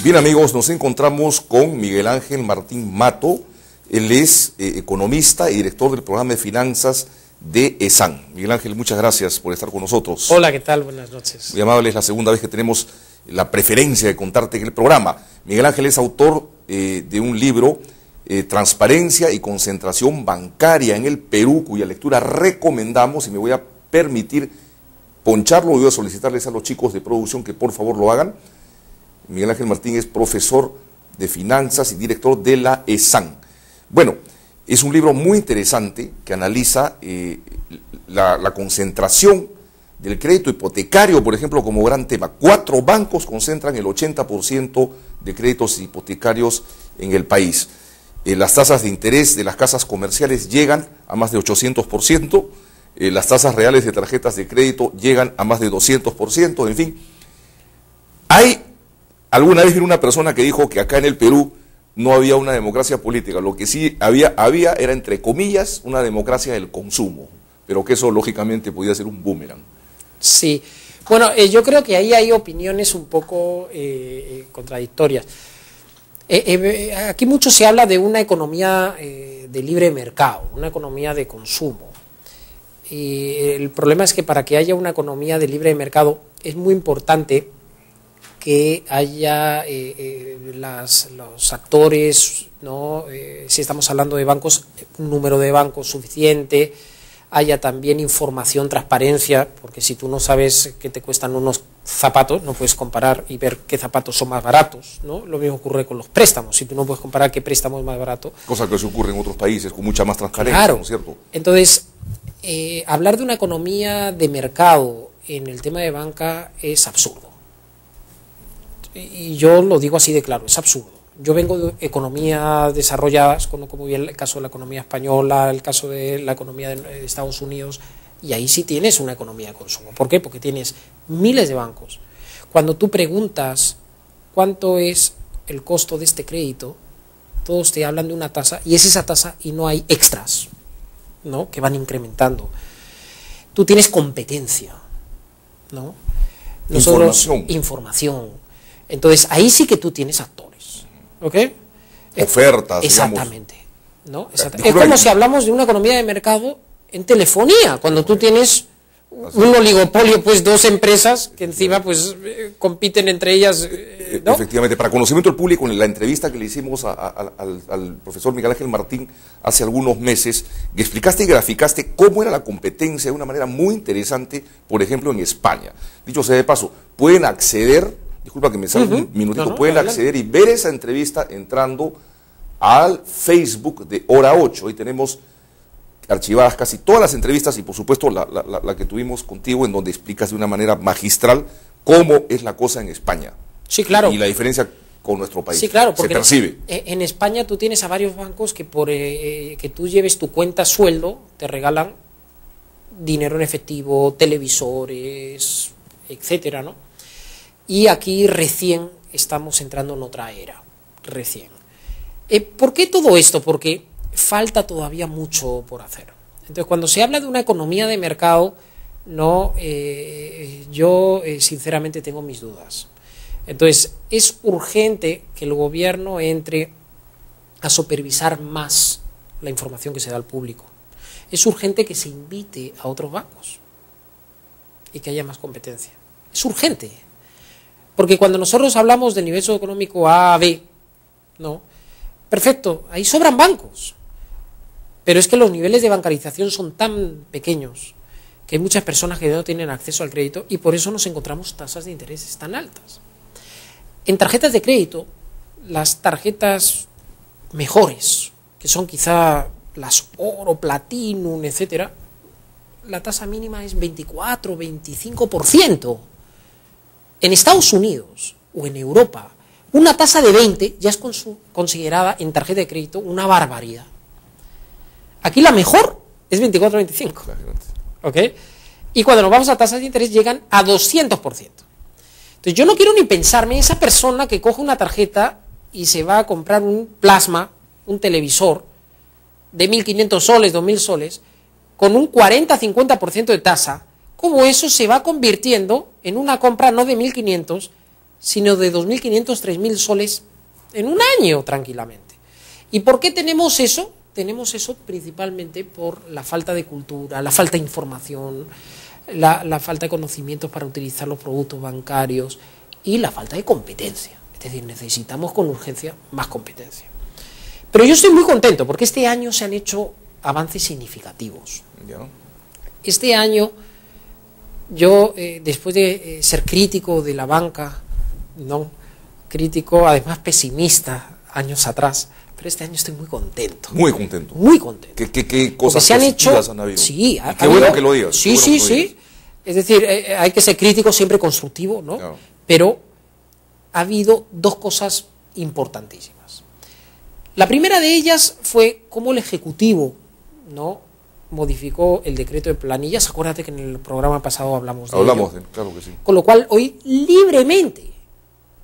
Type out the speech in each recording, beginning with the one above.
Bien, amigos, nos encontramos con Miguel Ángel Martín Mato. Él es economista y director del programa de finanzas de ESAN. Miguel Ángel, muchas gracias por estar con nosotros. Hola, ¿qué tal? Buenas noches. Muy amable, es la segunda vez que tenemos la preferencia de contarte en el programa. Miguel Ángel es autor de un libro, Transparencia y Concentración Bancaria en el Perú, cuya lectura recomendamos, y me voy a permitir poncharlo. Voy a solicitarles a los chicos de producción que por favor lo hagan. Miguel Ángel Martín es profesor de finanzas y director de la ESAN. Bueno, es un libro muy interesante que analiza la concentración del crédito hipotecario, por ejemplo, como gran tema. 4 bancos concentran el 80% de créditos hipotecarios en el país. Las tasas de interés de las casas comerciales llegan a más de 800%, las tasas reales de tarjetas de crédito llegan a más de 200%, en fin. Alguna vez vi una persona que dijo que acá en el Perú no había una democracia política, lo que sí había era, entre comillas, una democracia del consumo, pero que eso lógicamente podía ser un boomerang. Sí, bueno, yo creo que ahí hay opiniones un poco contradictorias. Aquí mucho se habla de una economía de libre mercado, una economía de consumo. Y el problema es que para que haya una economía de libre mercado es muy importante que haya los actores, ¿no? Si estamos hablando de bancos, un número de bancos suficiente, haya también información, transparencia, porque si tú no sabes qué te cuestan unos zapatos, no puedes comparar y ver qué zapatos son más baratos, ¿no? Lo mismo ocurre con los préstamos, si tú no puedes comparar qué préstamo es más barato. Cosa que se ocurre en otros países con mucha más transparencia, claro, ¿no es cierto? Entonces, hablar de una economía de mercado en el tema de banca es absurdo. Y yo lo digo así de claro, es absurdo. Yo vengo de economías desarrolladas, conozco muy bien el caso de la economía española, el caso de la economía de Estados Unidos, y ahí sí tienes una economía de consumo. ¿Por qué? Porque tienes miles de bancos. Cuando tú preguntas cuánto es el costo de este crédito, todos te hablan de una tasa, y es esa tasa y no hay extras, ¿no?, que van incrementando. Tú tienes competencia, ¿no? Nosotros, información. Entonces, ahí sí que tú tienes actores, ¿ok? Ofertas, exactamente, ¿no? Exactamente. Es como si hablamos de una economía de mercado en telefonía, cuando tú tienes un oligopolio, pues 2 empresas que encima pues compiten entre ellas, ¿no? Efectivamente, para conocimiento del público, en la entrevista que le hicimos al profesor Miguel Ángel Martín hace algunos meses, explicaste y graficaste cómo era la competencia de una manera muy interesante, por ejemplo, en España. Dicho sea de paso, pueden acceder, disculpa que me salga un minutito, pueden acceder y ver esa entrevista entrando al Facebook de Hora 8. Hoy tenemos archivadas casi todas las entrevistas y por supuesto la que tuvimos contigo, en donde explicas de una manera magistral cómo es la cosa en España. Sí, claro. Y la diferencia con nuestro país. Sí, claro, porque se percibe. En España tú tienes a varios bancos que por que tú lleves tu cuenta sueldo te regalan dinero en efectivo, televisores, etcétera, ¿no? Y aquí recién estamos entrando en otra era, recién. ¿Por qué todo esto? Porque falta todavía mucho por hacer. Entonces, cuando se habla de una economía de mercado, no, yo sinceramente tengo mis dudas. Entonces, es urgente que el gobierno entre a supervisar más la información que se da al público. Es urgente que se invite a otros bancos y que haya más competencia. Es urgente. Porque cuando nosotros hablamos del nivel socioeconómico A, B, ¿no? Perfecto, ahí sobran bancos. Pero es que los niveles de bancarización son tan pequeños que hay muchas personas que no tienen acceso al crédito y por eso nos encontramos tasas de intereses tan altas. En tarjetas de crédito, las tarjetas mejores, que son quizá las oro, platinum, etcétera, la tasa mínima es 24, 25%. En Estados Unidos o en Europa, una tasa de 20 ya es considerada en tarjeta de crédito una barbaridad. Aquí la mejor es 24-25. ¿Ok? Y cuando nos vamos a tasas de interés llegan a 200%. Entonces yo no quiero ni pensarme en esa persona que coge una tarjeta y se va a comprar un plasma, un televisor de 1.500 soles, 2.000 soles, con un 40-50% de tasa, cómo eso se va convirtiendo en una compra no de 1.500, sino de 2.500, 3.000 soles en un año tranquilamente. ¿Y por qué tenemos eso? Tenemos eso principalmente por la falta de cultura, la falta de información, la falta de conocimientos para utilizar los productos bancarios y la falta de competencia. Es decir, necesitamos con urgencia más competencia. Pero yo estoy muy contento porque este año se han hecho avances significativos. Ya. Este año yo, después de ser crítico de la banca, no crítico, además pesimista años atrás, pero este año estoy muy contento. Muy contento. Muy contento. ¿Qué cosas se han hecho, han habido? Sí, qué bueno que lo digas. Sí, sí, sí. Es decir, hay que ser crítico, siempre constructivo, ¿no? Claro. Pero ha habido dos cosas importantísimas. La primera de ellas fue cómo el Ejecutivo, ¿no?, modificó el decreto de planillas. Acuérdate que en el programa pasado hablamos de ello. Claro que sí. Con lo cual, hoy libremente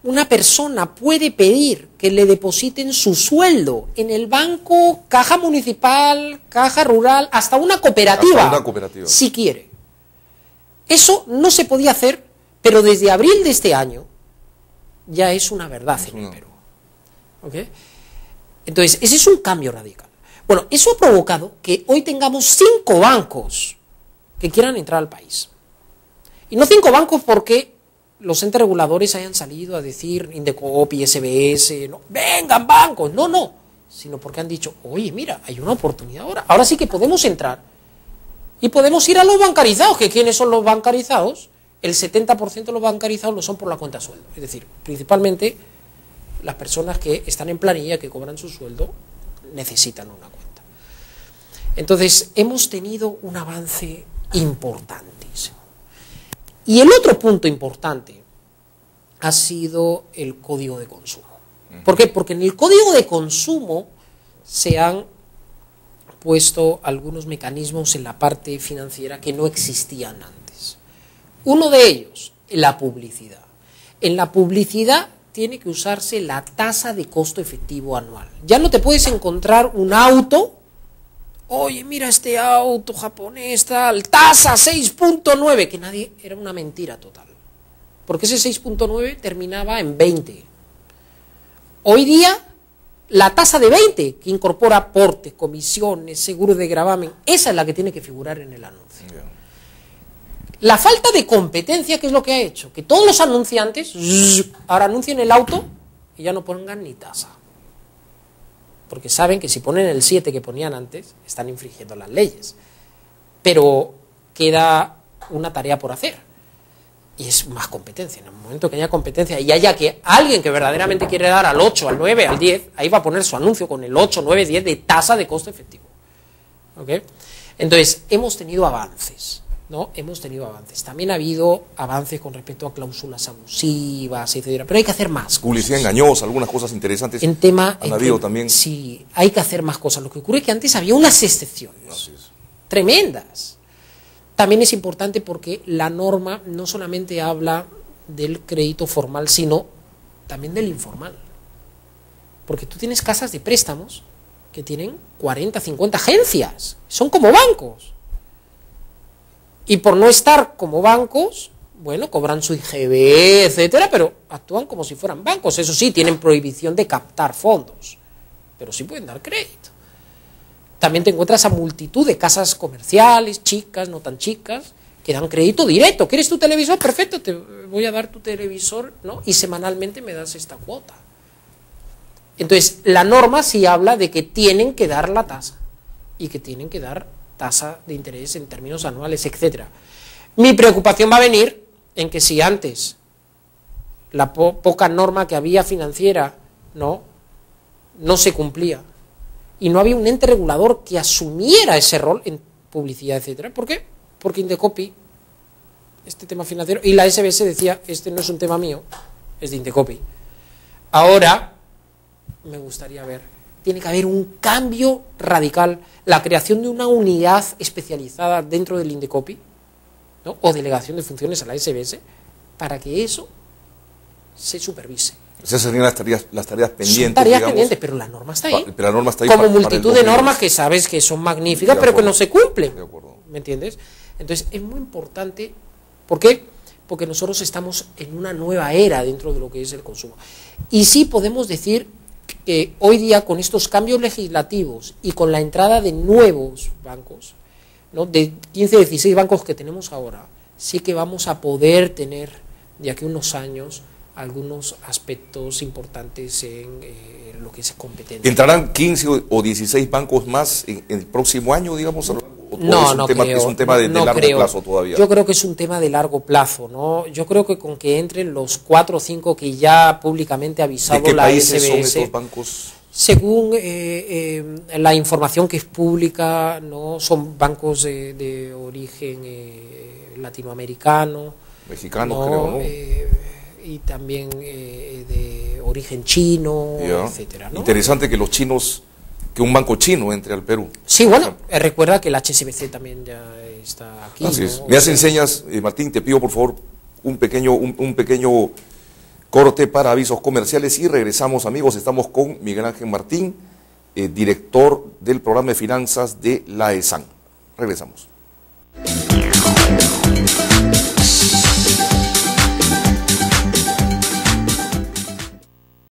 una persona puede pedir que le depositen su sueldo en el banco, caja municipal, caja rural, hasta una cooperativa, si quiere. Eso no se podía hacer, pero desde abril de este año ya es una verdad en el Perú. ¿Okay? Entonces, ese es un cambio radical. Bueno, eso ha provocado que hoy tengamos 5 bancos que quieran entrar al país. Y no 5 bancos porque los entes reguladores hayan salido a decir, Indecopi, SBS, no, vengan bancos, no, sino porque han dicho, oye, mira, hay una oportunidad ahora sí que podemos entrar y podemos ir a los bancarizados, que ¿quiénes son los bancarizados? El 70% de los bancarizados lo son por la cuenta sueldo, es decir, principalmente las personas que están en planilla, que cobran su sueldo, necesitan una cuenta. Entonces, hemos tenido un avance importantísimo. Y el otro punto importante ha sido el código de consumo. ¿Por qué? Porque en el código de consumo se han puesto algunos mecanismos en la parte financiera que no existían antes. Uno de ellos, la publicidad. En la publicidad tiene que usarse la tasa de costo efectivo anual. Ya no te puedes encontrar un auto, oye, mira este auto japonés, tal, tasa 6.9, que nadie, era una mentira total. Porque ese 6.9 terminaba en 20. Hoy día, la tasa de 20, que incorpora aportes, comisiones, seguro de gravamen, esa es la que tiene que figurar en el anuncio. Yeah. La falta de competencia, ¿qué es lo que ha hecho? Que todos los anunciantes ahora anuncien el auto y ya no pongan ni tasa. Porque saben que si ponen el 7 que ponían antes, están infringiendo las leyes. Pero queda una tarea por hacer. Y es más competencia. En el momento que haya competencia y haya que alguien que verdaderamente quiere dar al 8, al 9, al 10, ahí va a poner su anuncio con el 8, 9, 10 de tasa de costo efectivo. ¿Okay? Entonces, hemos tenido avances. ¿No? Hemos tenido avances. También ha habido avances con respecto a cláusulas abusivas, etcétera. Pero hay que hacer más. Publicidad engañosa, algunas cosas interesantes han habido también. Sí, hay que hacer más cosas. Lo que ocurre es que antes había unas excepciones tremendas. También es importante porque la norma no solamente habla del crédito formal, sino también del informal. Porque tú tienes casas de préstamos que tienen 40, 50 agencias. Son como bancos. Y por no estar como bancos, bueno, cobran su IGB, etcétera, pero actúan como si fueran bancos. Eso sí, tienen prohibición de captar fondos, pero sí pueden dar crédito. También te encuentras a multitud de casas comerciales, chicas, no tan chicas, que dan crédito directo. ¿Quieres tu televisor? Perfecto, te voy a dar tu televisor, ¿no? Y semanalmente me das esta cuota. Entonces, la norma sí habla de que tienen que dar la tasa y que tienen que dar tasa de interés en términos anuales, etcétera. Mi preocupación va a venir en que si antes la poca norma que había financiera no se cumplía y no había un ente regulador que asumiera ese rol en publicidad, etcétera. ¿Por qué? Porque Indecopi, este tema financiero, y la SBS decía, este no es un tema mío, es de Indecopi. Ahora me gustaría ver, tiene que haber un cambio radical, la creación de una unidad especializada dentro del Indecopi, ¿no? O delegación de funciones a la SBS, para que eso se supervise. Esas serían las tareas pendientes. Son tareas pendientes, pero la norma está ahí. Pero la norma está ahí como multitud de normas que sabes que son magníficas, pero que no se cumplen. De acuerdo. ¿Me entiendes? Entonces es muy importante. ¿Por qué? porque nosotros estamos en una nueva era dentro de lo que es el consumo. Y sí podemos decir que hoy día, con estos cambios legislativos y con la entrada de nuevos bancos, ¿no?, de 15 o 16 bancos que tenemos ahora, sí que vamos a poder tener de aquí a unos años algunos aspectos importantes en lo que es competencia. ¿Entrarán 15 o 16 bancos más en el próximo año, digamos? No creo. Es un tema de largo plazo todavía. Yo creo que es un tema de largo plazo, ¿no? Yo creo que con que entren los 4 o 5 que ya públicamente ha avisado la SBS. ¿De qué países son estos bancos? Según la información que es pública, ¿no?, son bancos de origen latinoamericano, mexicano, ¿no?, creo, ¿no? Y también de origen chino, etcétera, ¿no? Interesante que que un banco chino entre al Perú. Sí, bueno, recuerda que el HSBC también ya está aquí, así ¿no? es. Me haces señas, Martín, te pido por favor un pequeño corte para avisos comerciales y regresamos, amigos. Estamos con Miguel Ángel Martín, director del programa de finanzas de la ESAN. Regresamos.